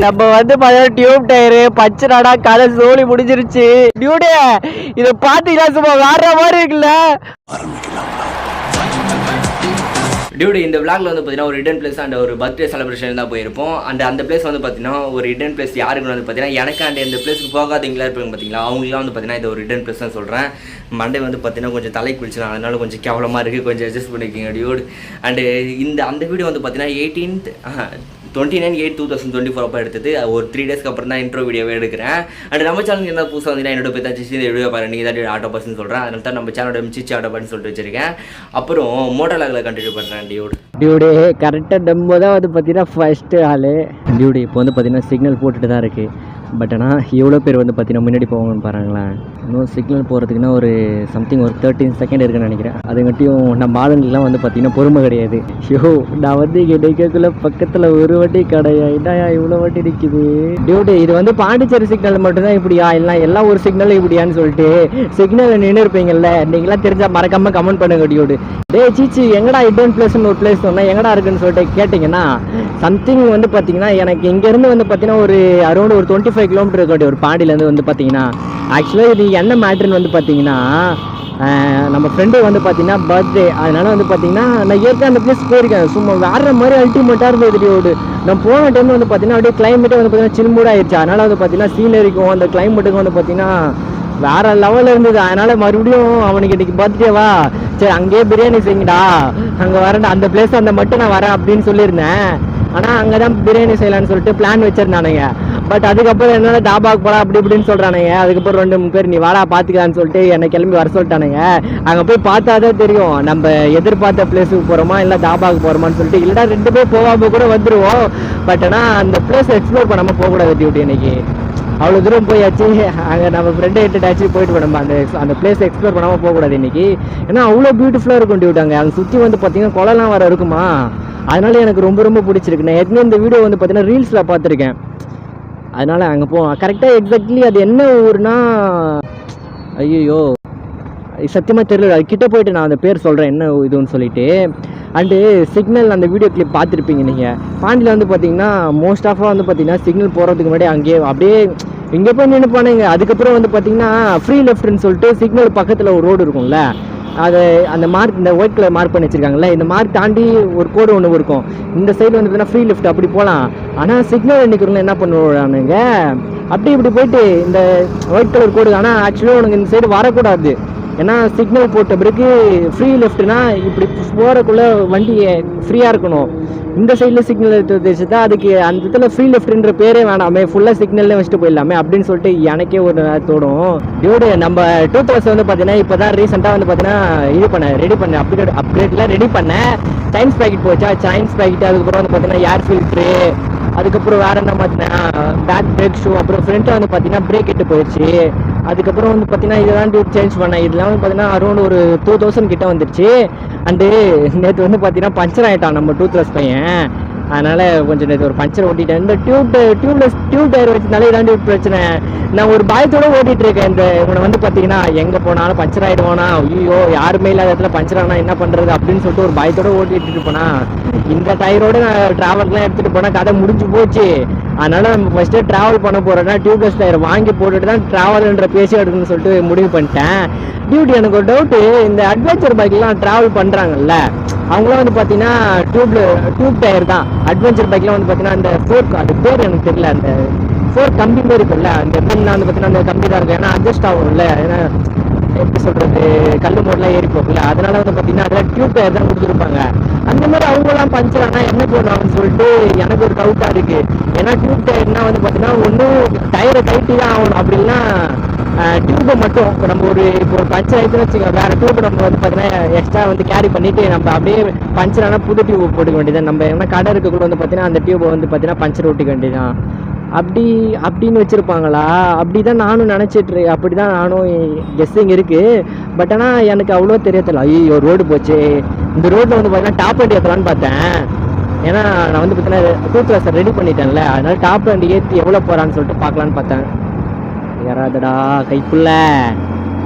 நம்ம வந்து பார்த்தீங்கன்னா டியூப் டயரு பச்சராடா கதை சோழி முடிஞ்சிருச்சு. டியூடே இதை பார்த்தீங்கன்னா சும்மா வேற மாதிரி இருக்குல்ல. டியூடி இந்த விளாக்ல வந்து பார்த்தீங்கன்னா ஒரு ஹிடன் பிளேஸ் அண்ட் ஒரு பர்த்டே செலிப்ரேஷன் தான் போயிருப்போம். அந்த பிளேஸ் வந்து பார்த்தீங்கன்னா ஒரு ஹிடன் பிளேஸ் யாருக்கு வந்து பார்த்தீங்கன்னா எனக்கு அண்ட் இந்த பிளேஸுக்கு போகாதீங்களா இருப்பாங்க பார்த்தீங்களா, அவங்களாம் வந்து பார்த்தீங்கன்னா இது ஒரு ஹிடன் பிளேஸ் தான் சொல்கிறேன். மண்டே வந்து பார்த்தீங்கன்னா கொஞ்சம் தலை குளிச்சுனா அதனால கொஞ்சம் கேவலமாக இருக்குது, கொஞ்சம் அட்ஜஸ்ட் பண்ணிக்கிங்க டியூட். அண்டு அந்த வீடியோ வந்து பார்த்தீங்கன்னா 29/8/2024 அப்போ எடுத்தது. ஒரு 3 டேஸ்க்கு அப்புறம் தான் இன்ட்ரோ வீடியோவே எடுக்கிறேன். அண்ட் நம்ம சேனலுக்கு என்ன புதுசாக வந்து என்னோட பேர் தான் இந்த வீடியோ பாருங்க, நீங்கள் தான் ஆட்டோ பர்சன் சொல்கிறேன். அதனால தான் நம்ம சேனலோட மிச்சி ஆட்டோ பர்சன் சொல்லிட்டு வச்சிருக்கேன். அப்புறம் மோட்டோலாகில் கண்டினியூ பண்ணுறேன். டியூடே கரெக்டாக நம்ம தான் வந்து பார்த்தீங்கன்னா ஃபஸ்ட்டு ஆள். டியூடி இப்போ வந்து பார்த்தீங்கன்னா சிக்னல் போட்டுட்டு தான் இருக்குது. பட் ஆனால் எவ்வளோ பேர் வந்து பார்த்தீங்கன்னா முன்னாடி போவாங்கன்னு பாருங்களேன். இன்னும் சிக்னல் போகிறதுக்குன்னா ஒரு சம்திங் ஒரு 13 செகண்ட் இருக்குன்னு நினைக்கிறேன். அதுங்கட்டியும் நம்ம ஆளுங்கெல்லாம் வந்து பார்த்தீங்கன்னா பொறுமை கிடையாது. ஷோ நான் வந்து இங்கே நிற்கக்குள்ள பக்கத்தில் ஒரு வண்டி கடையா இதாயா இவ்வளோ வண்டி நிற்கிது. டியூடி இது வந்து பாண்டிச்சேரி சிக்னல் மட்டும்தான் இப்படியா இல்லை எல்லா ஒரு சிக்னலும் இப்படியான்னு சொல்லிட்டு சிக்னலில் நின்று இருப்பீங்கல்ல, நீங்களாம் தெரிஞ்சால் மறக்காமல் கமெண்ட் பண்ணுங்க. டியூடு டே சீச்சி எங்கடா ஹிடன் பிளேஸ்னு ஒரு பிளேஸ் சொன்னால் எங்கடா இருக்குன்னு சொல்லிட்டு கேட்டிங்கன்னா சம்திங் வந்து பார்த்தீங்கன்னா எனக்கு இங்கேருந்து வந்து பார்த்தீங்கன்னா ஒரு அரௌண்ட் ஒரு 25 கிலோமீட்டர் இருக்காட்டி ஒரு பாண்டியிலேருந்து வந்து பார்த்தீங்கன்னா. ஆக்சுவலாக இது என்ன மேட்ருன்னு வந்து பார்த்தீங்கன்னா நம்ம ஃப்ரெண்டு வந்து பார்த்தீங்கன்னா பர்த்டே, அதனால வந்து பார்த்தீங்கன்னா நான் ஏற்கனவே அந்த பிளேஸ் போயிருக்கேன். சும்மா வேற மாதிரி அல்டிமேட்டாக இருந்தது டியூடு. நான் போன டைம் வந்து பார்த்தீங்கன்னா அப்படியே கிளைமேட்டே வந்து பார்த்தீங்கன்னா சில்மூடாக ஆயிடுச்சு. அதனால் வந்து பார்த்தீங்கன்னா சீனரிக்கும் அந்த கிளைமேட்டுக்கும் வந்து பார்த்தீங்கன்னா வேற லெவலில் இருந்தது. அதனால மறுபடியும் அவனுக்கு இன்னைக்கு பர்த்டேவா, சரி அங்கேயே பிரியாணி செய்யுங்கடா, அங்கே வரேன் அந்த பிளேஸ் அந்த மட்டும் நான் வரேன் அப்படின்னு சொல்லியிருந்தேன். ஆனால் அங்கே தான் பிரியாணி செய்யலான்னு சொல்லிட்டு பிளான் வச்சிருந்தானுங்க. பட் அதுக்கப்புறம் என்னால் டாபாக்கு போகலாம் அப்படி இப்படின்னு சொல்கிறானுங்க. அதுக்கப்புறம் 2-3 பேர் நீ வாடா பார்த்துக்கலான்னு சொல்லிட்டு என்னை கிளம்பி வர சொல்லிட்டானுங்க. அங்கே போய் பார்த்தா தான் தெரியும் நம்ம எதிர்பார்த்த பிளேஸுக்கு போகிறோமா இல்லை டாபாக்கு போகிறோமான்னு சொல்லிட்டு. இல்லைடா 2 பேர் போகாமல் கூட வந்துடுவோம். பட் ஆனால் அந்த பிளேஸ் எக்ஸ்ப்ளோர் பண்ணாமல் போகக்கூடாது டியூட்டி. இன்னைக்கு அவ்வளோ தூரம் போயாச்சு. அங்கே நம்ம ஃப்ரெண்டை இட்டுட்டாச்சு போயிட்டு நம்ம அந்த பிளேஸ் எக்ஸ்ப்ளோர் பண்ணாமல் போகக்கூடாது இன்னைக்கு. ஏன்னா அவ்வளோ பியூட்டிஃபுல்லாக இருக்கும் டியூட்டி. அங்கே சுற்றி வந்து பார்த்தீங்கன்னா குளம்லாம் வர இருக்குமா, அதனால எனக்கு ரொம்ப ரொம்ப பிடிச்சிருக்கு. நான் ஏற்கனவே இந்த வீடியோ வந்து பார்த்தீங்கன்னா ரீல்ஸில் பார்த்துருக்கேன். அதனால் அங்கே போவோம் கரெக்டாக எக்ஸாக்ட்லி அது என்ன ஊர்னா ஐயோ சத்தியமாக தெரியல. அது கிட்டே போயிட்டு நான் அந்த பேர் சொல்கிறேன் என்ன இதுன்னு சொல்லிட்டு. அண்டு சிக்னல் அந்த வீடியோ கிளிப் பார்த்துருப்பீங்க நீங்கள். பாண்டியில் வந்து பார்த்தீங்கன்னா மோஸ்ட் ஆஃபாக வந்து பார்த்தீங்கன்னா சிக்னல் போகிறதுக்கு முன்னாடி அங்கேயே அப்படியே இங்கே போய் நின்று போனீங்க. அதுக்கப்புறம் வந்து பார்த்தீங்கன்னா ஃப்ரீ லெஃப்ட்னு சொல்லிட்டு சிக்னல் பக்கத்தில் ஒரு ரோடு இருக்கும்ல, அதை அந்த மார்க் இந்த ஒயிட் கலர் மார்க் பண்ணி வச்சிருக்காங்கல்ல, இந்த மார்க் தாண்டி ஒரு கோடு ஒன்று இருக்கும். இந்த சைடு வந்து பார்த்தீங்கன்னா ஃப்ரீ லெஃப்ட் அப்படி போகலாம். ஆனால் சிக்னல் நிற்கிறவங்க என்ன பண்ணுவானுங்க அப்படி இப்படி போயிட்டு இந்த ஒயிட் கலர் கோடு. ஆனால் ஆக்சுவலாக உனக்கு இந்த சைடு வரக்கூடாது. ஏன்னா சிக்னல் போட்ட பிறகு ஃப்ரீ லெஃப்ட்னா இப்படி போகிறக்குள்ளே வண்டி ஃப்ரீயாக இருக்கணும். இந்த சைடில் சிக்னல் எடுத்து தான் அதுக்கு அந்த இடத்துல ஃப்ரீ லெஃப்ட்ன்ற பேரே வேணாமே, ஃபுல்லாக சிக்னல்லே வச்சுட்டு போயிடலாமே அப்படின்னு சொல்லிட்டு எனக்கே ஒரு தோடும். டியூடு நம்ம 2 வந்து பார்த்தீங்கன்னா இப்போ தான் ரீசெண்டாக வந்து பார்த்தீங்கன்னா ரெடி பண்ணேன் அப்கிரேட்லாம் ரெடி பண்ணேன். சைன்ஸ் பேக்கெட் போச்சா, சைன்ஸ் பேக்கெட் அதுக்கப்புறம் வந்து பார்த்தீங்கன்னா ஏர் ஃபில்ட்ரு, அதுக்கப்புறம் வேறு என்ன பார்த்தீங்கன்னா பேக் பிரேக் ஷூ, அப்புறம் ஃப்ரண்ட்டில் வந்து பார்த்தீங்கன்னா பிரேக் இட்டு போயிடுச்சு. அதுக்கப்புறம் வந்து பார்த்தீங்கன்னா இதெல்லாம் சேஞ்ச் பண்ணேன். இதெல்லாம் வந்து பார்த்தீங்கன்னா அரௌண்ட் ஒரு 2000 கிட்ட வந்துருச்சு. அண்டு நேற்று வந்து பார்த்தீங்கன்னா பஞ்சர் ஆகிட்டான் நம்ம 2 பையன். அதனால் கொஞ்சம் நேற்று ஒரு பஞ்சர் ஓட்டிட்டேன். இந்த டியூப் டயர் வச்சுனாலே இதாண்டி பிரச்சனை. நான் ஒரு பயத்தோடு ஓட்டிகிட்டு இருக்கேன். இந்த இவனை வந்து பார்த்தீங்கன்னா எங்கே போனாலும் பஞ்சர் ஆகிடுவானா, ஐயோ யாருமே இல்லாத இடத்துல பஞ்சர் ஆனால் என்ன பண்ணுறது அப்படின்னு சொல்லிட்டு ஒரு பயத்தோடு ஓட்டிகிட்டு போனால் இந்த டயரோடு நான் ட்ராவல்கெலாம் எடுத்துகிட்டு போனால் கதை முடிஞ்சு போச்சு. அதனால் நம்ம ஃபஸ்ட்டு ட்ராவல் பண்ண போகிறோன்னா டியூப்லெஸ் டயர் வாங்கி போட்டுட்டு தான் ட்ராவல்ன்ற பேசி எடுக்கணும்னு சொல்லிட்டு முடிவு பண்ணிட்டேன். டியூட்டி எனக்கு ஒரு டவுட்டு, இந்த அட்வென்ச்சர் பைக்லாம் ட்ராவல் பண்ணுறாங்கல்ல அவங்களாம் வந்து பார்த்தீங்கன்னா டியூப் டயர் தான். அட்வென்ச்சர் பைக்லாம் வந்து பார்த்தீங்கன்னா அந்த ஃபோர்க், அது பேர் எனக்கு தெரியல, அந்த ஃபோர்க் கம்பி மாதிரி இருக்குல்ல அந்த மீன்லாம் வந்து பார்த்தீங்கன்னா அந்த கம்பி தான் இருக்கும். ஏன்னா அட்ஜஸ்ட் ஆகும்ல, ஏன்னா எப்படி சொல்கிறது கல் மோடெலாம் ஏறி போகல, அதனால வந்து பார்த்தீங்கன்னா அதில் டியூப் டயர் தான் கொடுத்துருப்பாங்க. அந்த மாதிரி அவங்களாம் பஞ்சர் ஆனால் என்ன போடுவாங்கன்னு சொல்லிட்டு எனக்கு ஒரு டவுட்டாக இருக்குது. ஏன்னா டியூப் டயர்னா வந்து பார்த்தீங்கன்னா ஒன்றும் டயரை கைட்டி தான் ஆகணும், அப்படின்னா டியூப்பை மட்டும் நம்ம இப்போ ஒரு பஞ்சர் ஆகிடுச்சுன்னு வச்சுக்கோங்க, வேறு டியூப் நம்ம வந்து பார்த்தீங்கன்னா எக்ஸ்ட்ரா வந்து கேரி பண்ணிவிட்டு நம்ம அப்படியே பஞ்சர் ஆனால் புது டியூப் போட்டுக்க வேண்டியதான். நம்ம என்ன கடை இருக்கக்குள்ள வந்து பார்த்தீங்கன்னா அந்த டியூப்பை வந்து பார்த்தீங்கன்னா பஞ்சர் ஓட்டிக்க வேண்டியதான். அப்படின்னு வச்சுருப்பாங்களா? அப்படி தான் நானும் நினச்சிட்டு, அப்படி தான் நானும் கெஸ்ஸிங் இருக்குது. பட் ஆனால் எனக்கு அவ்வளோ தெரியல. ஐயோ ரோடு போச்சு, இந்த ரோட்டில் வந்து பார்த்தீங்கன்னா டாப் வண்டி ஏற்றலான்னு பார்த்தேன். ஏன்னா நான் வந்து பார்த்தீங்கன்னா 2 ரெடி பண்ணிட்டேன்ல, அதனால டாப் வண்டி ஏற்றி எவ்வளோ போகிறான்னு சொல்லிட்டு பார்க்கலான்னு பார்த்தேன். யாராதடா கைக்குள்ள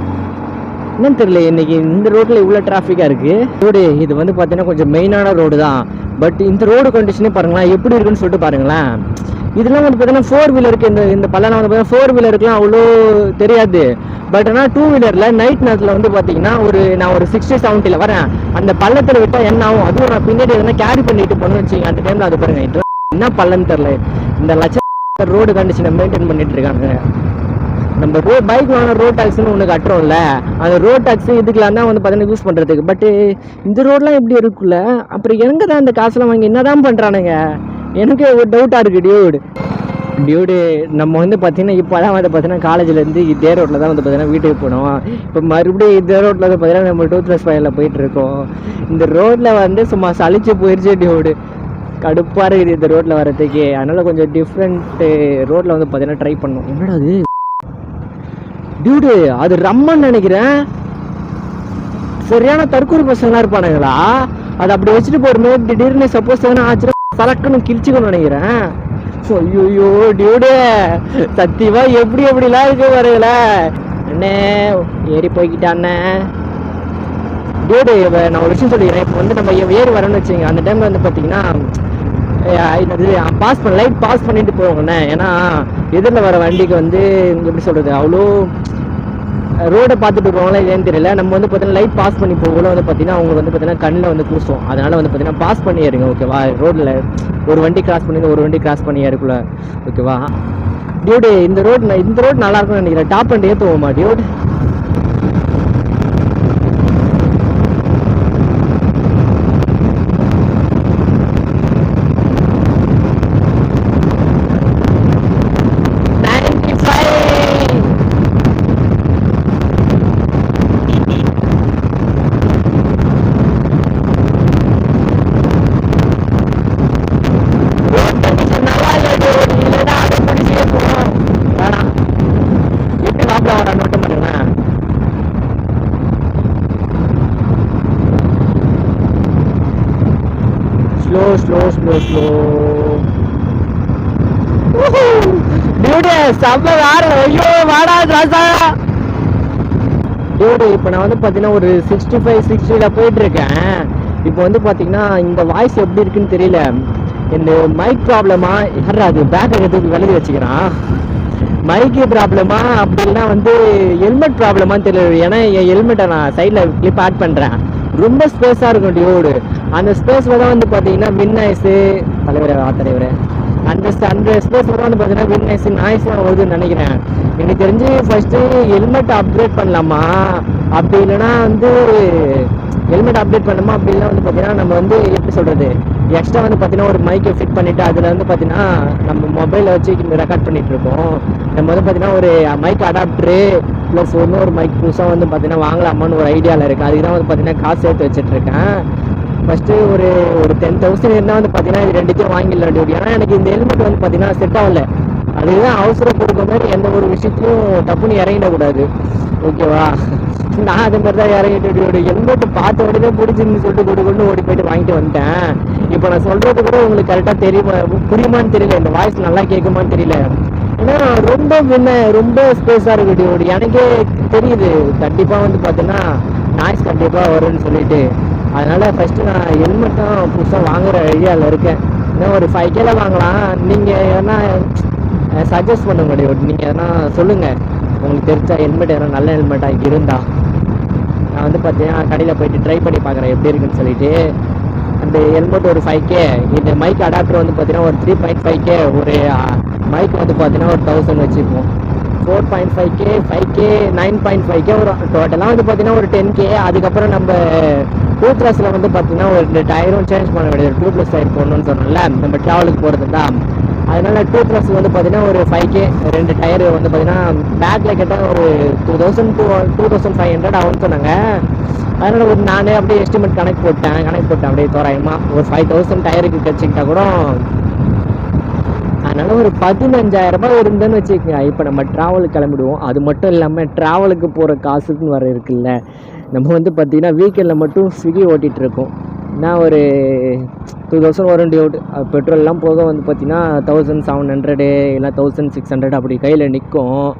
என்னன்னு தெரியல, இன்னைக்கு இந்த ரோட்டில் இவ்வளோ டிராஃபிக்காக இருக்குது. ரோடு இது வந்து பார்த்தீங்கன்னா கொஞ்சம் மெயினான ரோடு தான். பட் இந்த ரோடு கண்டிஷனே பாருங்களேன் எப்படி இருக்குன்னு சொல்லிட்டு பாருங்களேன். இதெல்லாம் வந்து பார்த்தீங்கன்னா 4 வீலருக்கு இந்த பள்ளம் வந்து பார்த்தீங்கன்னா 4 வீலருக்குலாம் அவ்வளோ தெரியாது. பட் ஆனால் 2 வீலரில் நைட் நேரத்தில் வந்து பார்த்தீங்கன்னா நான் ஒரு 60-70 வரேன், அந்த பள்ளத்தில் விட்டால் என்ன ஆகும், அதுவும் நான் பின்னாடி எதனா கேரி பண்ணிட்டு போகணும்னு வச்சுங்க, அந்த டைமில் அது பாருங்க என்ன பள்ளம்னு தெரில. இந்த லட்சம் ரோடு கண்டிஷனை மெயின்டைன் பண்ணிட்டு இருக்காங்க. நம்ம பைக் வாங்கின ரோட் டாக்ஸ்னு ஒன்று கட்டுறோம்ல, அந்த ரோட் டாக்ஸ் இதுக்கெல்லாம் தான் வந்து பார்த்தீங்கன்னா யூஸ் பண்ணுறதுக்கு. பட்டு இந்த ரோடெலாம் எப்படி இருக்குல்ல, அப்புறம் எங்கே தான் இந்த காசுலாம் வாங்கி என்ன தான் பண்ணுறானுங்க, எனக்கு ஒரு டவுட்டாக இருக்குது டியூடு. நம்ம வந்து பார்த்தீங்கன்னா இப்போ தான் வந்து பார்த்தீங்கன்னா காலேஜ்லேருந்து இதே ரோட்டில் தான் வந்து பார்த்தீங்கன்னா வீட்டுக்கு போனோம். இப்போ மறுபடியும் இதே ரோட்டில் வந்து பார்த்தீங்கன்னா நம்ம 2+5 போயிட்டுருக்கோம். இந்த ரோட்டில் வந்து சும்மா சளிச்சு போயிடுச்சு டியூடு, கடுப்பாக இருக்குது இந்த ரோட்டில் வரதுக்கு. அதனால் கொஞ்சம் டிஃப்ரெண்ட்டு ரோட்டில் வந்து பார்த்தீங்கன்னா ட்ரை பண்ணோம். என்னடா அது டியூடு, அது ரம்மன்னு நினைக்கிறேன். சரியான தற்கூரி பசங்களாம் இருப்பானுங்களா, அதை அப்படி வச்சுட்டு போடும்போது திடீர்னு சப்போஸ் எதனா ஆச்சுன்னா சலக்குன்னு கிழிச்சுக்கணும்னு நினைக்கிறேன். ஐயோ டியூடு, சத்தியமா எப்படிலாம் இருக்கு வரல அண்ணே, ஏறி போய்கிட்டாண்ணே டியூடு. நான் ஒரு விஷயம் சொல்லிக்கிறேன். இப்போ வந்து நம்ம ஏறி வரணும்னு வச்சுங்க, அந்த டைம்ல வந்து பார்த்தீங்கன்னா லைட் பாஸ் பண்ணிட்டு போவோங்கண்ணே. ஏன்னா எதிரில் வர வண்டிக்கு வந்து எப்படி சொல்றது, அவ்வளோ ரோடை பார்த்துட்டு போவாங்களா இல்லையான்னு தெரியல. நம்ம வந்து பார்த்தீங்கன்னா லைட் பாஸ் பண்ணி போகல வந்து பார்த்தீங்கன்னா அவங்க வந்து பார்த்தீங்கன்னா கண்ணில் வந்து கூசும். அதனால வந்து பார்த்தீங்கன்னா பாஸ் பண்ணி ஏறுங்க, ஓகேவா. ரோட்டில் ஒரு வண்டி கிராஸ் பண்ணி ஒரு வண்டி கிராஸ் பண்ணி ஏறுக்குள்ள, ஓகேவா டியூடு. இந்த ரோடு நல்லா இருக்கும்னு நினைக்கிறேன். டாப் அண்ட் ஏற்றுவோமா டியூடு? ஸ்லோ டியூடு, செம்ம வேற. ஐயோ வாடா ராசா டியூடு. இப்போ நான் வந்து பார்த்தீங்கன்னா ஒரு 65-60 போயிட்டு இருக்கேன். இப்போ வந்து பார்த்தீங்கன்னா இந்த வாய்ஸ் எப்படி இருக்குன்னு தெரியல. இந்த மைக் ப்ராப்ளமா, யாரா அது பேக் எடுத்து விலகி வச்சுக்கிறான், மைக்கு ப்ராப்ளமா அப்படி இல்லைன்னா வந்து ஹெல்மெட் ப்ராப்ளமான்னு தெரியல. ஏன்னா என் ஹெல்மெட்டை நான் சைடில் கிளிப் ஆட் பண்ணுறேன், ரொம்ப ஸ்பேஸாக இருக்கும் டியூடு. அந்த ஸ்பேஸில் தான் வந்து பார்த்தீங்கன்னா மின்னாய்ஸு தலைவரே அந்த ஸ்பேஸில் தான் வந்து பார்த்தீங்கன்னா மின்னாய்ஸு நாய்ஸ்லாம் வருதுன்னு நினைக்கிறேன். எனக்கு தெரிஞ்சு ஃபஸ்ட்டு ஹெல்மெட் அப்கிரேட் பண்ணலாமா, அப்படி இல்லைன்னா வந்து ஹெல்மெட் அப்டேட் பண்ணணுமா, அப்படி இல்லைன்னா வந்து பார்த்தீங்கன்னா நம்ம வந்து எப்படி சொல்கிறது, எக்ஸ்ட்ரா வந்து பார்த்தீங்கன்னா ஒரு மைக்கை ஃபிட் பண்ணிவிட்டு அதில் வந்து பார்த்தீங்கன்னா நம்ம மொபைலில் வச்சு ரெக்கார்ட் பண்ணிகிட்டு இருக்கோம். நம்ம வந்து பார்த்தீங்கன்னா ஒரு மைக் அடாப்டரு ப்ளஸ் ஒரு மைக் புதுசாக வந்து பார்த்தீங்கன்னா வாங்கலாமான்னு ஒரு ஐடியாவில் இருக்குது. அதுக்கு தான் வந்து பார்த்தீங்கன்னா காசு சேர்த்து வச்சுட்ருக்கேன். ஃபஸ்ட்டு ஒரு 10,000 இருந்தால் வந்து பார்த்தீங்கன்னா இது ரெண்டுத்தையும் வாங்கிடலாம் டியூட்டி. ஏன்னா எனக்கு இந்த ஹெல்மெட் வந்து பார்த்தீங்கன்னா செட் ஆகல. அதுதான் அவசரம் கொடுக்க மாதிரி எந்த ஒரு விஷயத்தையும் டப்புன்னு இறங்கிடக்கூடாது, ஓகேவா. நான் அது மாதிரி தான் இறங்கிட்டு ஹெல்மெட் பார்த்த உடனே பிடிச்சிருந்து சொல்லிட்டு கொண்டு ஓடி போயிட்டு வாங்கிட்டு வந்துட்டேன். இப்போ நான் சொல்கிறது கூட உங்களுக்கு கரெக்டாக தெரியுமா புரியுமான்னு தெரியல, இந்த வாய்ஸ் நல்லா கேட்குமான்னு தெரியல. ஏன்னா ரொம்ப ஸ்பேஸாக இருக்குது டியூடி. எனக்கே தெரியுது கண்டிப்பாக வந்து பார்த்தீங்கன்னா நாய்ஸ் கண்டிப்பாக வரும்னு சொல்லிட்டு. அதனால் ஃபஸ்ட்டு நான் ஹெல்மெட் தான் புதுசாக வாங்குகிற ஐடியாவில் இருக்கேன். இன்னும் ஒரு 5K வாங்கலாம். நீங்கள் எதனா சஜஸ்ட் பண்ணுங்க டியூடி, நீங்கள் எதனா சொல்லுங்கள் உங்களுக்கு தெரிஞ்ச ஹெல்மெட் எதனா நல்ல ஹெல்மெட்டாக இருந்தால். நான் வந்து பார்த்தீங்கன்னா கடையில் போயிட்டு ட்ரை பண்ணி பார்க்குறேன் எப்படி இருக்குன்னு சொல்லிட்டு. அந்த ஹெல்மெட் ஒரு 5K, இந்த மைக் அடாப்டர் வந்து பார்த்தீங்கன்னா ஒரு 3.5K, ஒரு மைக் வந்து பார்த்தீங்கன்னா ஒரு 1000 வச்சுப்போம். 4.5K, 5K, 9.5K ஒரு டோட்டலாக வந்து பார்த்தீங்கன்னா ஒரு 10K. அதுக்கப்புறம் நம்ம 2+ல வந்து பார்த்தீங்கன்னா ஒரு 2 டயரும் சேஞ்ச் பண்ண வேண்டியது, 2+ டயர் போடணும்னு சொன்னோம்ல நம்ம ட்ராவலுக்கு போகிறது தான். அதனால 2+ வந்து பார்த்தீங்கன்னா ஒரு 5K 2 டயர் வந்து பார்த்தீங்கன்னா பேக்கில் கேட்டால் ஒரு 2,500 ஆகும்னு சொன்னாங்க. அதனால் ஒரு நானே அப்படியே எஸ்டிமேட் கணக்கு போட்டேன் அப்படியே தோராயமாக ஒரு 5,000 டயருக்கு வச்சுக்கிட்டா கூட. அதனால் ஒரு 15,000 இருந்தேன்னு வச்சுக்கோங்க. இப்போ நம்ம ட்ராவலுக்கு கிளம்பிடுவோம். அது மட்டும் இல்லாமல் ட்ராவலுக்கு போகிற காசுக்குன்னு வர இருக்குல்ல, நம்ம வந்து பார்த்திங்கன்னா வீக்கெண்டில் மட்டும் ஸ்விக்கி ஓட்டிகிட்ருக்கோம். நான் ஒரு 2,000 வரும் டியூட். பெட்ரோல்லாம் போக வந்து பார்த்திங்கன்னா 1,700 இல்லை 1,600 அப்படி கையில் நிற்கும்.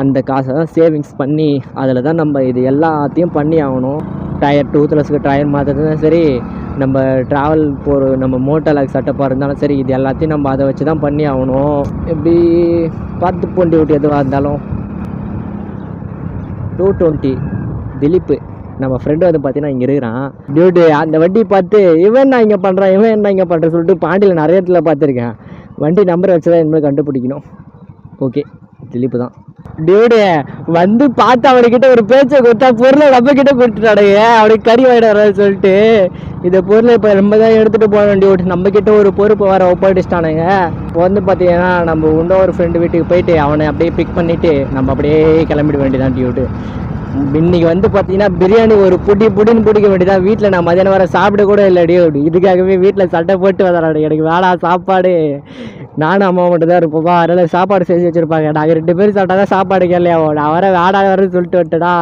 அந்த காசை தான் சேவிங்ஸ் பண்ணி அதில் தான் நம்ம இது எல்லாத்தையும் பண்ணி ஆகணும். டயர் 2+க்கு டயர் மாற்றுறதும் சரி, நம்ம ட்ராவல் போகிற நம்ம மோட்டலாக் செட்டப்பாக இருந்தாலும் சரி, இது எல்லாத்தையும் நம்ம அதை வச்சு தான் பண்ணி ஆகணும். எப்படி பார்த்து போண்டி விட்டு எதுவாக இருந்தாலும் 220 திலீப்பு நம்ம ஃப்ரெண்டு வந்து பார்த்தீங்கன்னா இங்கே இருக்கிறான். டியூட்டு அந்த வண்டி பார்த்து இவன் என்ன இங்கே பண்ணுறான், இவன் என்ன இங்கே பண்ணுறேன்னு சொல்லிட்டு பாண்டியில் நிறைய இடத்துல பார்த்துருக்கேன். வண்டி நம்பரை வச்சு தான் இனிமேல் கண்டுபிடிக்கணும். ஓகே, திலீப்பு தான் டியூடு. வந்து பார்த்து அவனுக்கிட்ட ஒரு பேச்சை கொடுத்தா பொருளை நம்ம கிட்ட கொடுத்துட்டானுங்க. அவனுக்கு கறி வாங்கிட்டு சொல்லிட்டு இந்த பொருளை இப்போ நம்ம தான் எடுத்துகிட்டு போகணும் டியூட். நம்மக்கிட்ட ஒரு பொறுப்பு வர ஒப்படைச்சிட்டானுங்க. இப்போ வந்து பார்த்தீங்கன்னா நம்ம இன்னொரு ஃப்ரெண்டு வீட்டுக்கு போயிட்டு அவனை அப்படியே பிக் பண்ணிவிட்டு நம்ம அப்படியே கிளம்பிட வேண்டியதான் டியூட்டு. இன்னைக்கு வந்து பார்த்தீங்கன்னா பிரியாணி ஒரு புடின்னு பிடிக்க வேண்டியதான். வீட்டில் நான் மதியானம் வர சாப்பிட கூட இல்லை டியூட். இதுக்காகவே வீட்டில் சட்டை போட்டு வந்தாடு. எனக்கு வேணா சாப்பாடு, நானும் அம்மா மட்டும் தான் இருப்போம்ப்பா. அதனால் சாப்பாடு செஞ்சு வச்சுருப்பாங்க. நாங்கள் 2 பேரும் சாப்பிட்டா தான் சாப்பாடு கேள்வியா நான் வர வரன்னு சொல்லிட்டு வந்துட்டேடா.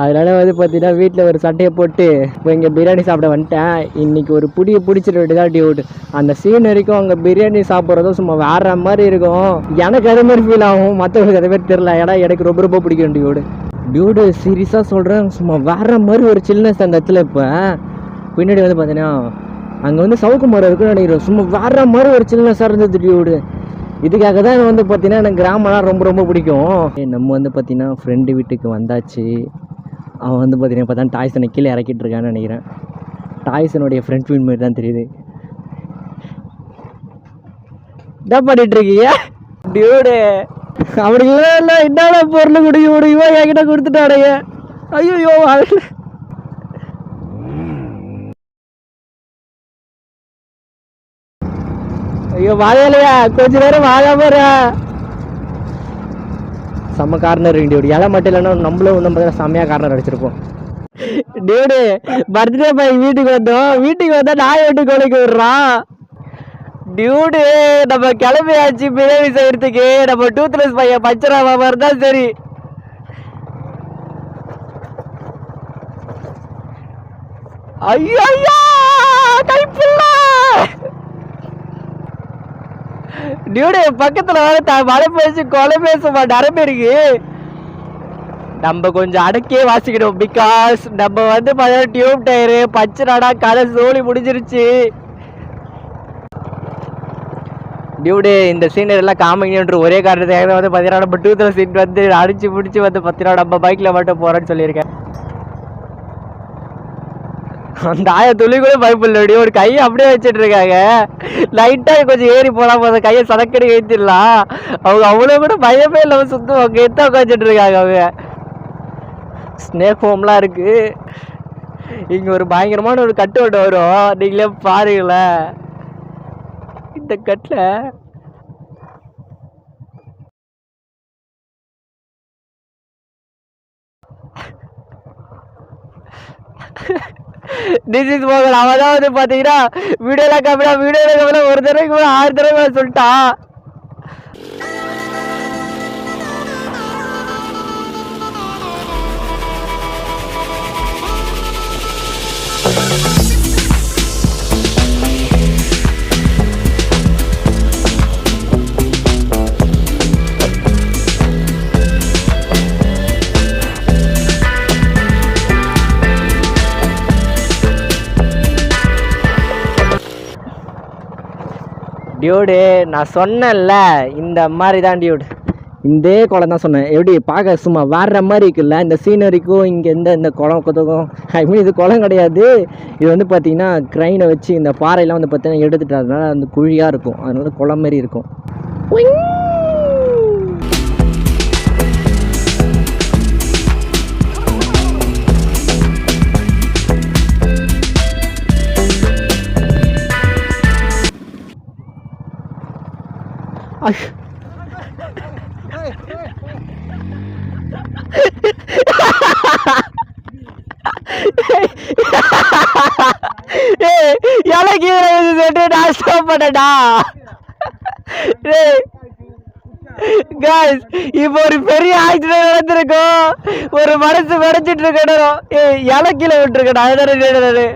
அதனால வந்து பார்த்தீங்கன்னா வீட்டில் ஒரு சட்டையை போட்டு இப்போ இங்கே பிரியாணி சாப்பிட வந்துட்டேன். இன்றைக்கி ஒரு பிடிச்சிட வேண்டியதான் டியூட். அந்த சீன் வரைக்கும் அங்கே பிரியாணி சாப்பிட்றதும் சும்மா வேற மாதிரி இருக்கும். எனக்கு அதே மாதிரி ஃபீல் ஆகும், மற்றவங்களுக்கு அதே மாதிரி தெரில. ஏன்னா எனக்கு ரொம்ப பிடிக்கும் டியூடு. டியூடு சீரியஸாக சொல்கிறேன், சும்மா வேற மாதிரி ஒரு சில்னஸ் அந்த இடத்துல. இப்போ பின்னாடி வந்து பார்த்தீங்கன்னா அங்கே வந்து சவுக்கு மரம் இருக்குன்னு நினைக்கிறேன். சும்மா வேற மாதிரி ஒரு சில்னஸாக இருந்தது டியூடு. இதுக்காக தான் வந்து பார்த்தீங்கன்னா எனக்கு கிராமம்லாம் ரொம்ப பிடிக்கும். நம்ம வந்து பார்த்தீங்கன்னா ஃப்ரெண்டு வீட்டுக்கு வந்தாச்சு. அவன் வந்து பார்த்தீங்கன்னா இப்போ தான் டாய்ஸனை கீழே இறக்கிட்டு இருக்கான்னு நினைக்கிறேன். டாய்ஸனுடைய ஃப்ரெண்ட் வீல் மாதிரி தான் தெரியுது. என்ன பண்ணிட்டு இருக்கீங்க டியூடு? அவனுக்கு இல்லை என்னடா பொருள் குடிக்க முடியுமோ என்கிட்ட கொடுத்துட்டானுங்க. ஐயோ ஐயோ வாழையிலையா கொஞ்ச நேரம் வாழ போற. செம்ம கார்னர் டியூடு. இலை மட்டும் இல்லைன்னா நம்மளும் நம்ம செம்மையாக கார்னர் அடிச்சிருப்போம் டியூடு. பர்த்டே பையன் வீட்டுக்கு வந்தோம். வீட்டுக்கு வந்தால் நாய் விட்டு கொலைக்கு விடுறான் டியூடு. நம்ம கிளம்பியாச்சு பிரியாணி செய்யறதுக்கு. நம்ம டூத்லெஸ் பையன் பச்சராமா மாதிரி தான் சரி. ஐயோ கைப்புள்ள டியூடு. பக்கத்துல வர மழை பேசி கொலை பேச மாட்டேன் இருக்கு. நம்ம கொஞ்சம் அடக்கே வாசிக்கணும். பிகாஸ் நம்ம வந்து பார்த்தீங்கன்னா டியூப் டயரு பச்சராடா கதை சோழி முடிஞ்சிருச்சு டியூடு. இந்த சீனர் எல்லாம் காமிங்கன்ற ஒரே காரணத்துக்காக வந்து பார்த்தீங்கன்னா நம்ம 2000 வந்து அடிச்சு பிடிச்சி வந்து பார்த்தீங்கன்னா நம்ம பைக்கில் மட்டும் போகிறேன்னு சொல்லியிருக்கேன். அந்த துளி கூட பயப்பில்லை டியூடு. கையை அப்படியே வச்சுட்டு இருக்காங்க. லைட்டாக கொஞ்சம் ஏறி போகலாம், போதும் கையை சதக்கடி ஏற்றிடலாம். அவங்க அவ்வளோ கூட பயமே இல்லாமல் சுற்றுவாங்க. எத்த உட்காந்துட்டு இருக்காங்க அவங்க. ஸ்னேக் ஹோம்லாம் இருக்குது. இங்கே ஒரு பயங்கரமான ஒரு கட்டு ஒன்று வரும், நீங்களே பாருங்களேன். இந்த கட்டில் திஸ் இஸ் மோகன். அவன் தான் வந்து பார்த்தீங்கன்னா வீடியோவில் கம்மியா ஒரு தடவைக்கு 6 தடவை சொல்லிட்டான். டியூடு நான் சொன்னேன்ல இந்த மாதிரி தான் டியூடு. இந்த குளம் தான் சொன்னேன். எப்படி பார்க்க சும்மா வேற மாதிரி இருக்குல்ல இந்த சீனரிக்கும். இங்கே இந்த குளம் கொத்தக்கும் ஐ மீன் இது குளம் கிடையாது. இது வந்து பார்த்தீங்கன்னா க்ரைனை வச்சு இந்த பாறையெல்லாம் வந்து பார்த்தீங்கன்னா எடுத்துட்டு அதனால அந்த குழியாக இருக்கும். அதனால குளம் மாரி இருக்கும். இப்போ ஒரு பெரிய ஆக்சிடென்ட் நடந்திருக்கும். ஒரு மனசு வடைச்சிட்டு இருக்கணும். இலை கீழே விட்டுருக்கா. அதுதானே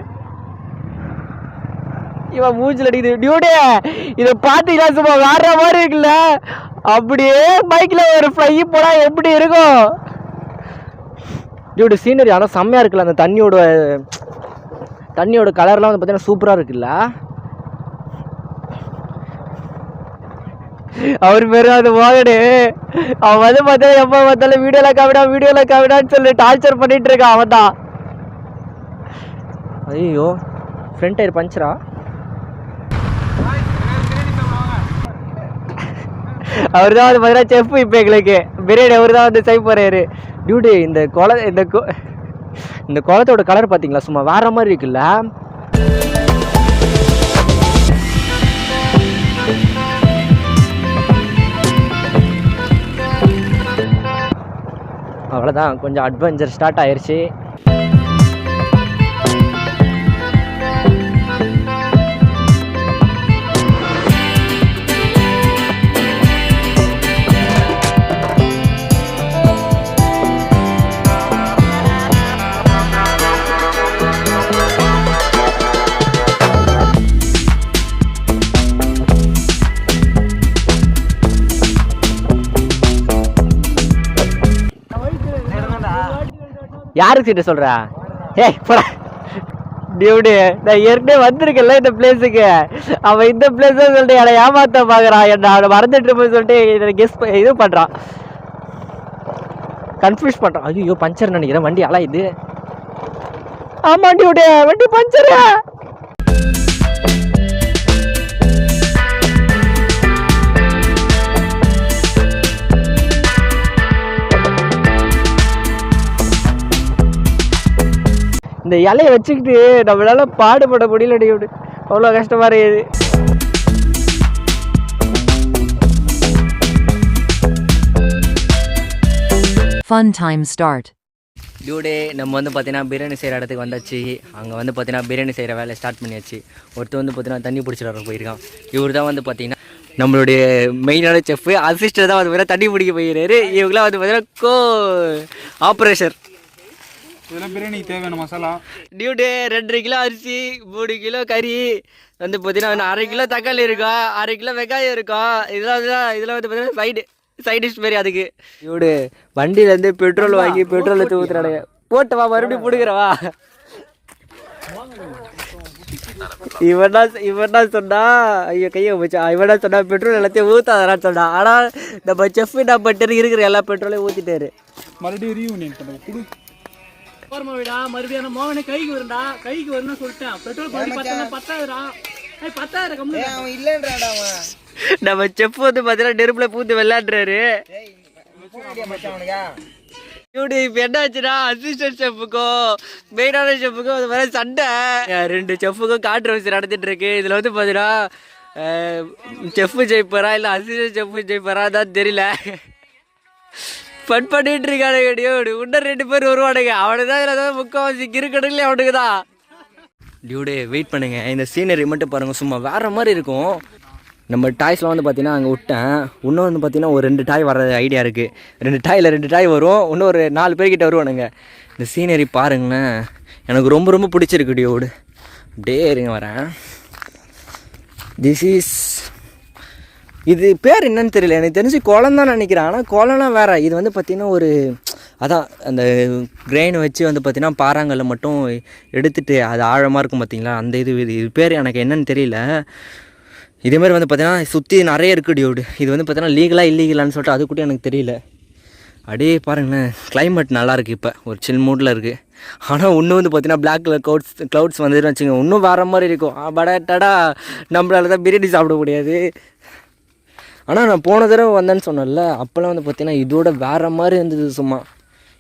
இவன் மூஞ்சில் அடிக்குது டியூடே. இதை பார்த்தீங்கன்னா சும்மா வேற மாதிரி இருக்குல்ல. அப்படியே பைக்கில் ஒரு ஃப்ளை போனா எப்படி இருக்கும் டியூடு? சீனரி ஆனால் செம்மையாக இருக்குல்ல. அந்த தண்ணியோட தண்ணியோட கலர்லாம் வந்து பார்த்தீங்கன்னா சூப்பராக இருக்குல்ல. அவர் பேர் அது மோகனு. அவன் வந்து பார்த்தா எப்போ பார்த்தாலும் வீடியோவில் காமிடான்னு சொல்லி டார்ச்சர் பண்ணிட்டு இருக்கான் அவன் தான். ஐயோ ஃப்ரண்ட் டயர் பஞ்சரா. அவர் தான் வந்து பார்த்தீங்கன்னா செஃப். இப்போ எங்களுக்கு பிரியாணி அவர் தான் வந்து செய்ய போகிறாரு. டியூட்டி இந்த குளத்தோட கலர் பார்த்தீங்களா சும்மா வேற மாதிரி இருக்குல்ல. அவ்வளோதான், கொஞ்சம் அட்வென்ச்சர் ஸ்டார்ட் ஆயிடுச்சு. யாருக்கு சீட்டு சொல்கிறா? ஏய் போடா டியூடி. நான் ஏற்கனவே வந்திருக்கேன்ல இந்த பிளேஸுக்கு. அவன் இந்த பிளேஸ் சொல்லிட்டு என்னை ஏமாத்த பார்க்குறான். என்ன அவனை மறந்துட்டு போய் சொல்லிட்டு இதை கெஸ் இது பண்ணுறான், கன்ஃபியூஸ் பண்ணுறான். ஐயோ பஞ்சர் நினைக்கிறேன், வண்டி அலையுது. ஆமாம் டியூடி, வண்டி பஞ்சரு. இந்த இலையை வச்சுக்கிட்டு நம்மளால பாடுபட முடியல டியூடி, அவ்வளோ கஷ்டமா இருக்குது. Fun time start. டியூடே நம்ம வந்து பார்த்தீங்கன்னா பிரியாணி செய்கிற இடத்துக்கு வந்தாச்சு. அங்கே வந்து பார்த்தீங்கன்னா பிரியாணி செய்கிற வேலையை ஸ்டார்ட் பண்ணியாச்சு. ஒருத்தர் வந்து பார்த்தீங்கன்னா தண்ணி பிடிச்சிட்டு வர போயிருக்கான். இவர் தான் வந்து பார்த்தீங்கன்னா நம்மளுடைய மெயினான செஃப். அசிஸ்டர் தான் வந்து பார்த்தீங்கன்னா தண்ணி பிடிக்க போயிருக்காரு. இவங்களாம் வந்து பார்த்தீங்கன்னா ஆப்ரேஷர். இதெல்லாம் பிரியாணிக்கு தேவையான மசாலா. டியூடே 2.5 கிலோ அரிசி, 3 கிலோ கறி, வந்து பார்த்தீங்கன்னா 1/2 கிலோ தக்காளி இருக்கும், 1/2 கிலோ வெங்காயம் இருக்கும். இதெல்லாம் வந்து பார்த்தீங்கன்னா சைட் டிஷ் மாரி. அதுக்கு டியூடு வண்டியிலேருந்து பெட்ரோல் வாங்கி பெட்ரோல் எடுத்து ஊற்றுறானுங்க. போட்டுவா மறுபடியும் பிடிக்கிறவா. இவனா சொன்னா ஐயோ கையை வச்சா. இவனா சொன்னா பெட்ரோல் எல்லாத்தையும் ஊற்றாதான்னு சொன்னா. ஆனால் நம்ம செஃப் நம்ம இருக்கிற எல்லா பெட்ரோலையும் ஊற்றிட்டாரு. மறுபடியும் ரீயூனியன் பண்ணுறது மறுபடியும் மோகனே கைக்கு வரும்டா, கைக்கு வரும்னு சொல்லிட்டேன். பெட்ரோல் பத்தாதுடா, 10,000 கம்மி இல்லைன்றாடா. நம்ம செஃப் வந்து பார்த்தீங்கன்னா நெருப்புல பூந்து விளையாடுறாரு. இப்போ என்ன ஆச்சுன்னா அசிஸ்டன்ட் செஃப்புக்கும் மெயினான செஃப்புக்கும் அது மாதிரி சண்டை. 2 செஃப்புக்கும் கான்ட்ரவர்சி நடந்துட்டு இருக்கு. இதில் வந்து பார்த்தீங்கன்னா செஃப்பு ஜெயிப்பாரா இல்லை அசிஸ்டன்ட் செஃப்பு ஜெயிப்பாரா தான் தெரியல. ஃபன் பண்ணிட்டு இருக்கானுங்க டியூடு. இன்னும் 2 பேர் வருவானுங்க. அவனுக்கு தான் இதில் தான் முக்கால்வாசி கிறுக்கணுங்களே அவனுக்கு தான். டியூடு வெயிட் பண்ணுங்க, இந்த சீனரி மட்டும் பாருங்கள், சும்மா வேறு மாதிரி இருக்கும். நம்ம டாய்ஸ்லாம் வந்து பார்த்தீங்கன்னா அங்கே விட்டேன். இன்னும் வந்து பார்த்தீங்கன்னா ஒரு 2 டாய் வர ஐடியா இருக்குது. 2 டாய் வரும். இன்னும் ஒரு 4 பேர்கிட்ட வருவானுங்க. இந்த சீனரி பாருங்களேன், எனக்கு ரொம்ப ரொம்ப பிடிச்சிருக்கு டியூடு. அப்படியே இருங்க வரேன். இது பேர் என்னன்னு தெரியல, எனக்கு தெரிஞ்சு குளம் தான் நினைக்கிறேன். ஆனால் குளம்னா வேறு. இது வந்து பார்த்திங்கன்னா ஒரு அதான் அந்த கிரெயின் வச்சு வந்து பார்த்திங்கன்னா பாறாங்கல்ல மட்டும் எடுத்துகிட்டு அது ஆழமாக இருக்கும் பார்த்திங்களா, அந்த இது பேர் எனக்கு என்னன்னு தெரியல. இதேமாதிரி வந்து பார்த்திங்கன்னா சுற்றி நிறைய இருக்குது டியூடு. இது வந்து பார்த்திங்கன்னா லீகலாக இல்லீகலான்னு சொல்லிட்டு அது கூட எனக்கு தெரியல. அப்படியே பாருங்களேன், கிளைமேட் நல்லாயிருக்கு. இப்போ ஒரு சில் மூடில் இருக்குது. ஆனால் இன்னும் வந்து பார்த்திங்கன்னா பிளாக் கலர் க்ளவுட்ஸ் வந்துன்னு வச்சுங்க, இன்னும் வேறு மாதிரி இருக்கும். படாட்டடா நம்மளால தான் பிரியாணி சாப்பிட முடியாது. ஆனால் நான் போன தடவை வந்தேன்னு சொன்னேன்ல, அப்போல்லாம் வந்து பார்த்திங்கன்னா இதோட வேறு மாதிரி இருந்தது சும்மா.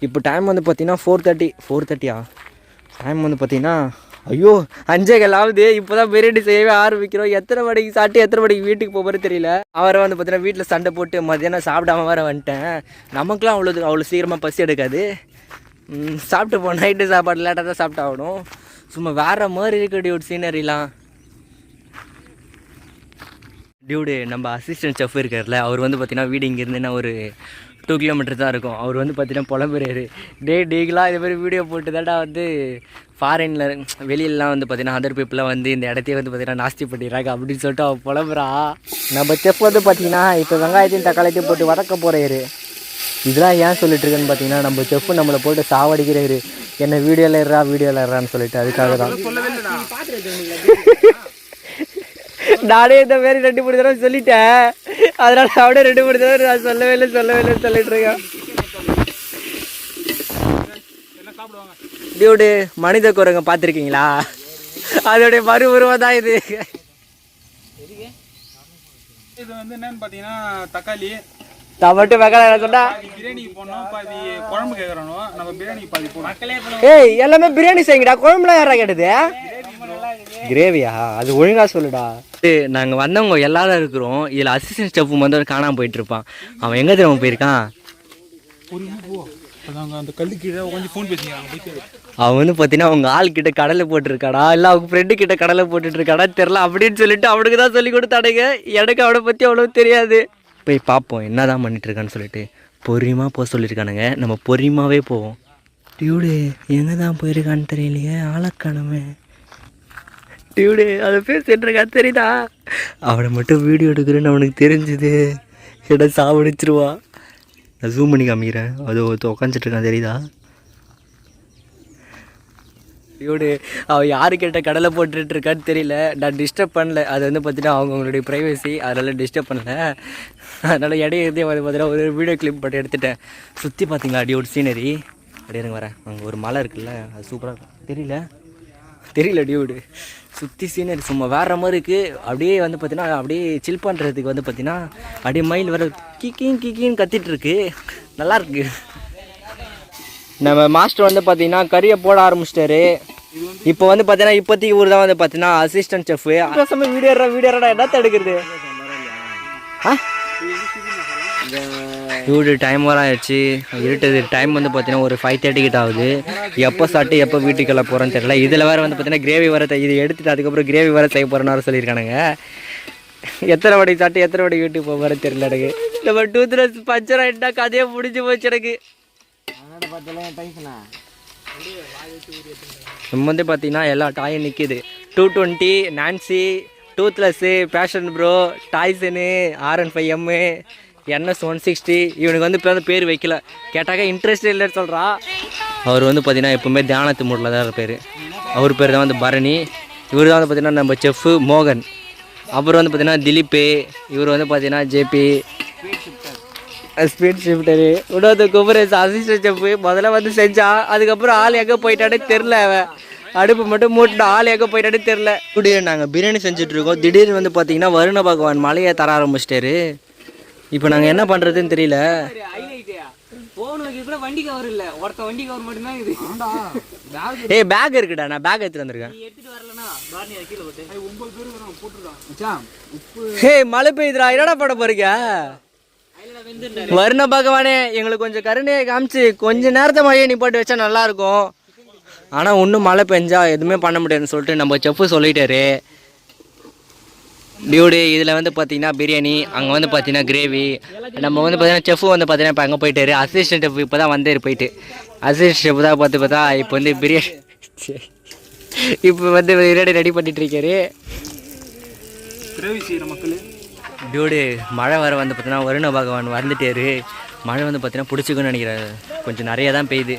இப்போ டைம் வந்து பார்த்திங்கன்னா 4:30 டைம் வந்து பார்த்திங்கன்னா ஐயோ 5:15 ஆகுது. இப்போ தான் பிரியாணி செய்யவே ஆரம்பிக்கிறோம். எத்தனை மணிக்கு சாப்பிட்டு எத்தனை மணிக்கு வீட்டுக்கு போகிறது தெரியல. அவரை வந்து பார்த்திங்கன்னா வீட்டில் சண்டை போட்டு மத்தியானம் சாப்பிடாம வேறு வந்துட்டேன். நமக்குலாம் அவ்வளோ சீக்கிரமாக பசி எடுக்காது. சாப்பிட்டு போன நைட்டு சாப்பாடு லேட்டாக தான் சாப்பிட்டு ஆகணும். சும்மா வேறு மாதிரி இருக்குது டியூட் சீனரிலாம். டியூடு நம்ம அசிஸ்டன்ட் செஃப் இருக்கார்ல, அவர் வந்து பார்த்திங்கன்னா வீடு இங்கேருந்துன்னா ஒரு 2 கிலோமீட்டர் தான் இருக்கும். அவர் வந்து பார்த்திங்கன்னா புலம்புறாரு, டீகளாக இது மாதிரி வீடியோ போட்டு தாண்டா வந்து ஃபாரினில் வெளியிலலாம் வந்து பார்த்திங்கன்னா அதர் பீப்புளாக வந்து இந்த இடத்தையே வந்து பார்த்திங்கன்னா நாஸ்தி பண்ணிடுறாங்க அப்படின்னு சொல்லிட்டு அவர் புலம்புறா. நம்ம செஃப் வந்து பார்த்திங்கன்னா இப்போ வெங்காயத்தையும் தக்காளியத்தையும் போட்டு வதக்க போகிறாரு. இதெல்லாம் ஏன் சொல்லிட்டு இருக்குன்னு பார்த்தீங்கன்னா நம்ம செஃப் நம்மளை போட்டு சாவடிக்கிறாரு. என்ன வீடியோவில் இருறான்னு சொல்லிட்டு அதுக்காக தான் நானே இந்த மாரி 2-3 தடவை சொல்லிட்டேன். அதனால அப்படியே 2-3 தடவை நான் சொல்லவே இல்லை சொல்லிட்டு இருக்கேன். டியூடு மனித குரங்க பார்த்துருக்கீங்களா? அதோடைய மறு உருவம் தான் இது. இது வந்து என்னன்னு பார்த்தீங்கன்னா தக்காளி மட்டும் வெங்காயம் சொன்னா பிரியாணிக்கு போனோம், பாதி குழம்பு கேட்குறானோ, நம்ம பிரியாணிக்கு பாதி போனோம். ஏய் எல்லாமே பிரியாணி செய்யுங்கடா, குழம்புலாம் யாரா கேட்டது? கிரேவியா? அது ஒழுங்கா சொல்லுடா. நாங்கள் வந்தவங்க எல்லாரும் இருக்கிறோம். இதில் அசிஸ்டன்ட் ஸ்டெஃப் வந்து காணாமல் போயிட்டு இருப்பான். அவன் எங்கே தெரியாம போயிருக்கான்? அந்த கல்லு கீழே கொஞ்சம் ஃபோன் பேசிக்கிறாங்க. அவன் வந்து பார்த்தீங்கன்னா அவங்க ஆள் கிட்ட கடலை போட்டுருக்காடா, இல்லை அவங்க ஃப்ரெண்டு கிட்ட கடலை போட்டுட்டு இருக்காடா தெரில அப்படின்னு சொல்லிட்டு அவனுக்கு தான் சொல்லி கொடுத்தானுங்க. எனக்கு அவனை பற்றி அவ்வளோ தெரியாது. போய் பார்ப்போம் என்ன தான் பண்ணிட்டு இருக்கான்னு சொல்லிட்டு. பொறியமாக போக சொல்லியிருக்கானுங்க, நம்ம பொறியமாகவே போவோம். டியூடு எங்கே தான் போயிருக்கான்னு தெரியலையே, ஆளக்கானமே. டியூடு அதை பேசிட்டுருக்கா தெரியுதா? அவனை மட்டும் வீடியோ எடுக்கிறேன்னு அவனுக்கு தெரிஞ்சுது, இடம் சாவடிச்சிருவா. நான் ஜூம் பண்ணி காமிக்கிறேன். அது உட்காந்துட்டு இருக்கான் தெரியுதா? டியூடு அவன் யாருக்கிட்ட கடலை போட்டுட்டு இருக்கான்னு தெரியல. நான் டிஸ்டர்ப் பண்ணல. அது வந்து பார்த்தீங்கன்னா அவங்களுடைய ப்ரைவசி, அதனால் டிஸ்டர்ப் பண்ணல. அதனால் இடையே வந்து பார்த்தீங்கன்னா ஒரு வீடியோ கிளிப் போட்டு எடுத்துட்டேன். சுற்றி பார்த்தீங்களா டியூட் சீனரி? அப்படியே எனக்கு வரேன். அங்கே ஒரு மலை இருக்குல்ல, அது சூப்பராக இருக்கும். தெரியல டியூடு சுற்றி சீனரி சும்மா வேற மாதிரி இருக்குது. அப்படியே வந்து பார்த்தீங்கன்னா அப்படியே சில் பண்ணுறதுக்கு வந்து பார்த்தீங்கன்னா அப்படியே மயில் வர கிக்கின்னு கத்திட்டு இருக்கு. நல்லாயிருக்கு. நம்ம மாஸ்டர் வந்து பார்த்தீங்கன்னா கறியை போட ஆரம்பிச்சிட்டாரு. இப்போ வந்து பார்த்தீங்கன்னா இப்போதைக்கு ஊர் தான் வந்து பார்த்தீங்கன்னா அசிஸ்டன்ட் செஃப். வீடியோடா என்ன எடுக்கிறது? டியூடு டைம் வர ஆயிடுச்சு, இருட்டுது. டைம் வந்து பார்த்தீங்கன்னா ஒரு 5:30 கிட்ட ஆகுது. எப்போ சாப்பிட்டு எப்போ வீட்டுக்கெல்லாம் போகிறோன்னு தெரியல. இதில் வேறு வந்து பார்த்தீங்கன்னா கிரேவி வர இது எடுத்துட்டு அதுக்கப்புறம் கிரேவி வர செய்ய போகிறேன்னு சொல்லியிருக்கானுங்க. எத்தனை மணி சாப்பிட்டு எத்தனை மணி வீட்டுக்கு போக வர தெரியல எனக்கு. நம்ம 2 பஞ்சர் ஆகிட்டா கதையே முடிஞ்சு போச்சு எனக்கு. நம்ம வந்து பார்த்தீங்கன்னா எல்லா டாயும் நிற்கிது. 220, நான்சி, டூத்லெஸ்ஸு, பேஷன் ப்ரோ, டாய்சனு, RN5M, NS 160. இவனுக்கு வந்து இப்போ வந்து பேர் வைக்கல. கேட்டாக்க இன்ட்ரெஸ்ட் இல்லைன்னு சொல்கிறா. அவர் வந்து பார்த்தீங்கன்னா எப்போவுமே தியானத்து மூடில் தான் இருப்பார். அவர் பேர் தான் வந்து பரணி. இவர் தான் வந்து பார்த்தீங்கன்னா நம்ம செஃப்பு மோகன். அப்புறம் வந்து பார்த்தீங்கன்னா திலீப்பு. இவர் வந்து பார்த்தீங்கன்னா ஜேபி ஸ்பீட் ஷிஃப்டரு. இன்னொரு குமரேஷ் அசிஸ்டன்ட் செஃப்பு. முதல்ல வந்து செஞ்சான், அதுக்கப்புறம் ஆள் எங்கே போயிட்டானே தெரில. அவன் அடுப்பு மட்டும் மூட்டினா ஆள் எங்கே போயிட்டானே தெரில. திடீர்னு நாங்கள் பிரியாணி செஞ்சுட்ருக்கோம். திடீர்னு வந்து பார்த்தீங்கன்னா வருண பகவான் மலையை தர ஆரம்பிச்சிட்டாரு. இப்போ நாங்கள் என்ன பண்ணுறதுன்னு தெரியல. ஏய் பேக் இருக்குடா, நான் பேக் எடுத்துட்டு வந்திருக்கேன். ஏய் மழை பெய்யுதுடா, என்னடா பண்ண போறீங்க? வருண பகவானே எங்களுக்கு கொஞ்சம் கருணையை காமிச்சு கொஞ்ச நேரத்தை மழையை நிப்பாட்டி வச்சா நல்லா இருக்கும். ஆனால் இன்னும் மழை பெஞ்சா எதுவுமே பண்ண முடியாதுன்னு சொல்லிட்டு நம்ம செஃப்பு சொல்லிட்டாரு. டியூடு இதில் வந்து பார்த்தீங்கன்னா பிரியாணி, அங்கே வந்து பார்த்தீங்கன்னா கிரேவி. நம்ம வந்து பார்த்தீங்கன்னா செஃப்பு வந்து பார்த்தீங்கன்னா இப்போ அங்கே போயிட்டாரு. அசிஸ்டன்ட் செஃப் இப்போ தான் வந்தார் போயிட்டு. அசிஸ்டன்ட் செஃப் தான் பார்த்தா இப்போ வந்து பிரியாணி இப்போ வந்து பிரியாணி ரெடி பண்ணிட்டு இருக்காரு. மக்கள் டியூடு மழை வர வந்து பார்த்தீங்கன்னா வருண பகவான் வந்துட்டாரு. மழை வந்து பார்த்தீங்கன்னா பிடிச்சிக்குன்னு நினைக்கிறேன். கொஞ்சம் நிறைய தான் பெய்யுது.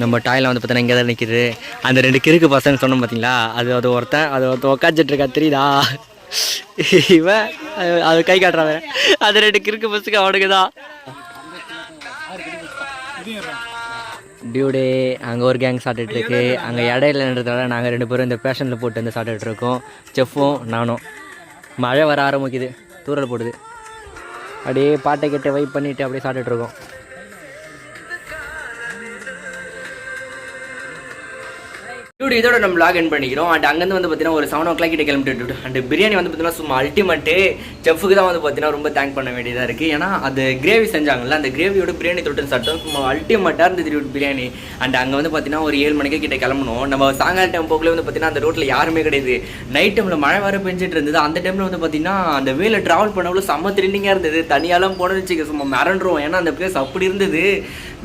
நம்ம டாயில் வந்து பார்த்தீங்கன்னா இங்கே தான் நிற்கிது. அந்த 2 கிறுக்கு பசங்க சொன்னோம் பார்த்தீங்களா, அது ஒருத்தன் உக்காந்துட்டு இருக்கா தெரியுதா? இவன் அது கை காட்டுறாங்க. அது 2 கிறுக்கு பசங்க அவனுக்கு தான். டியூடே அங்கே ஒரு கேங் சாப்பிட்டுட்டு இருக்கு. அங்கே இடையில நின்றதால நாங்கள் 2 பேரும் இந்த பேஷனில் போட்டு வந்து சாப்பிட்டுட்டு இருக்கோம். செஃப்பும் நானும். மழை வர ஆரம்பிக்குது, தூரல் போடுது. அப்படியே பாட்டை கேட்டு வைப் பண்ணிவிட்டு அப்படியே சாப்பிட்டுட்ருக்கோம். டியூடு இதோட நம்ம vlog எண்ட் பண்ணிக்கிறோம். அண்ட் அங்கேருந்து வந்து பார்த்தீங்கன்னா ஒரு 7 o'clock கிட்ட கிளம்பிட்டு. அண்ட் பிரியாணி வந்து பார்த்தீங்கன்னா சும்மா அல்டிமேட்டு. செஃப்புக்கு தான் வந்து பார்த்தீங்கன்னா ரொம்ப தேங்க் பண்ண வேண்டியதாக இருக்குது. ஏன்னா அது கிரேவி செஞ்சாங்கல்ல, அந்த கிரேவியோட பிரியாணி தொட்டு சாப்பிட்டோம். சும்மா அல்டிமேட்டாக இருந்தது பிரியாணி. அண்ட் அங்கே வந்து பார்த்தீங்கன்னா ஒரு 7 மணிக்கு கிட்ட கிளம்பணும். நம்ம சாயங்கால டைம் போக்குள்ளே வந்து பார்த்தீங்கன்னா அந்த ரோட்டில் யாருமே கிடையாது. நைட் டைமில் மழை வர பெஞ்சிட்டு இருந்தது. அந்த டைமில் வந்து பார்த்தீங்கன்னா அந்த வேலை ட்ராவல் பண்ணவங்களும் செம்ம த்ரில்லிங்காக இருந்தது. தனியாலாம் போனோன்னு வச்சுக்க சும்மா மிரண்டுருவோம். ஏன்னா அந்த பிளேஸ் அப்படி இருந்தது.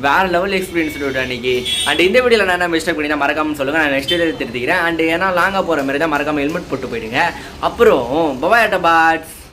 வேறு லெவல் எக்ஸ்பீரியன்ஸ் விட்டு அன்றைக்கி. அண்ட் இந்த வீடியோவில் நான் என்ன மிஸ்டேக் பண்ணி தான் மறக்காமல் சொல்லுங்கள், நான் நெக்ஸ்ட் வீடியோ திருத்திக்கிறேன். அண்ட் ஏன்னா லாங்காக போகிற மாதிரி தான் மறக்காமல் ஹெல்மெட் போட்டு போயிடுங்க. அப்புறம் பபாய் டாடா பாட்ஸ்.